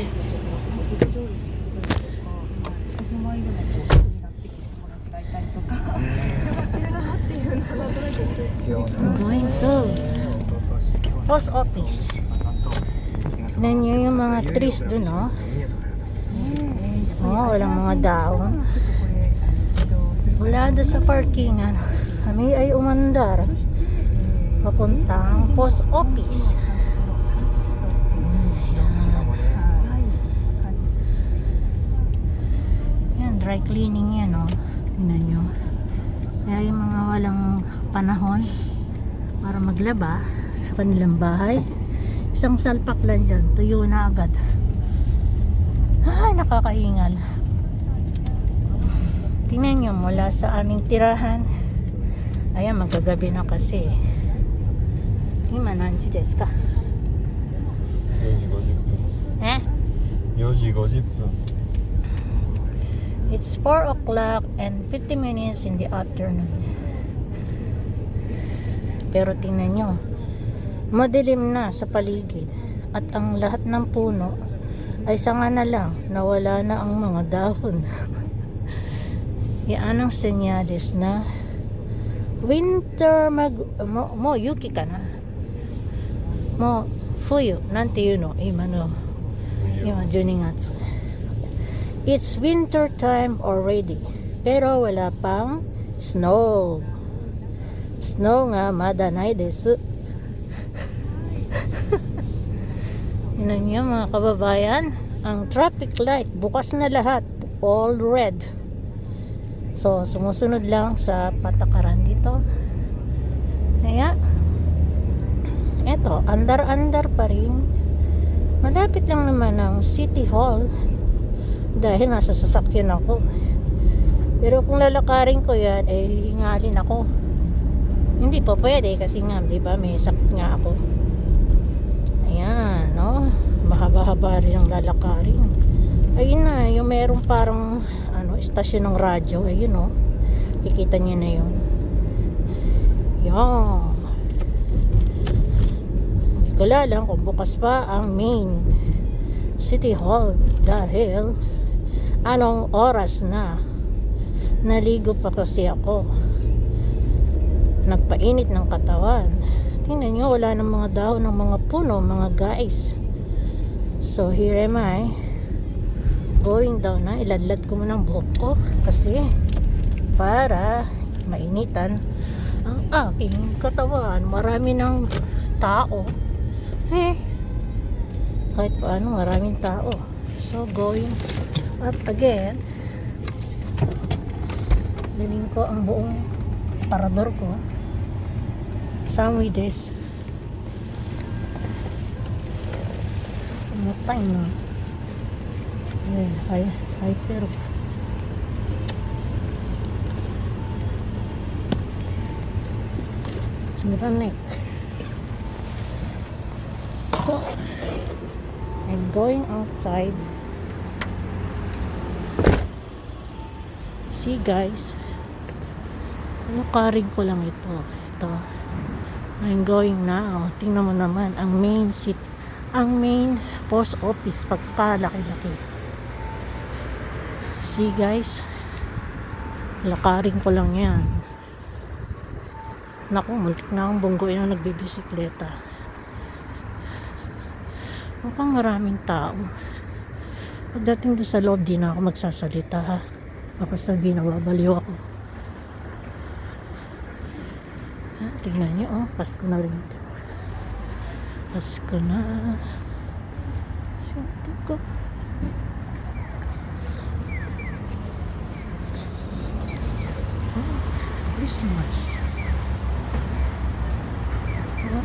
Diyos ko. I'm going to post office. Tignan nyo yung mga trees dun, oh. Oh, walang mga daon. Wala doon sa parkingan. Kami ay umandar papuntang post office. Yan, dry cleaning yan, oh. Tignan nyo. Kaya yung mga walang panahon para maglaba sa kanilang bahay, isang salpak lang dyan, tuyo na agad. Ay, nakakaingal. Tingnan nyo, mula sa aming tirahan, ayan, magagabi na kasi. Ima, nanji desu ka? 4時50分 Eh? 4時50分 It's 4 o'clock and 50 minutes in the afternoon. Pero tingnan nyo, madilim na sa paligid at ang lahat ng puno ay sanga na lang, nawala na ang mga dahon. Yan ang senyales na winter mo yuki ka na mo fuyo nante yuno ima no ima 12 gatsu. It's winter time already, pero wala pang snow nga mada nai desu. Yun niyo mga kababayan, ang traffic light bukas na lahat, all red. So sumusunod lang sa patakaran dito. Kaya eto, andar-andar pa rin. Malapit lang naman ang City Hall dahil nasa sasakyan ako. Pero kung lalakarin ko yan, eh hihingalin ako. Hindi pa pwede kasi nga, di ba, may sakit nga ako. Ayan, no? Mahaba-haba rin ang lalakarin. Ayun na, yung meron parang istasyon ng radyo. Ayun, no? Kikita niyo na yun. Yan. Hindi ko alam kung bukas pa ang main City Hall dahil anong oras na. Naligo pa kasi ako. Nagpainit ng katawan. Tingnan nyo, wala ng mga dahon ng mga puno, mga guys. So here am I going down na. Iladlad ko muna ang buhok ko kasi para mainitan ang aking katawan. Marami ng tao. Kahit paano, maraming tao. So going up again. Daling ko ang buong parador ko. Some with this. Matay na. Ay, pero sinipan na. So I'm going outside. See guys, lakarin ko lang ito. I'm going now. Tingnan mo naman ang main post office, pagkalaki-laki. See guys, lakarin ko lang yan. Naku, muntik na akong bungguin na nagbibisikleta. Mukhang maraming tao. Pagdating doon sa loob, di na ako magsasalita, ha. Baka sabihin na babaliw ako. Tingnan nyo, oh, Pasko na rin ito. Pasko na. Siyempre ko. Oh, Christmas. Oh.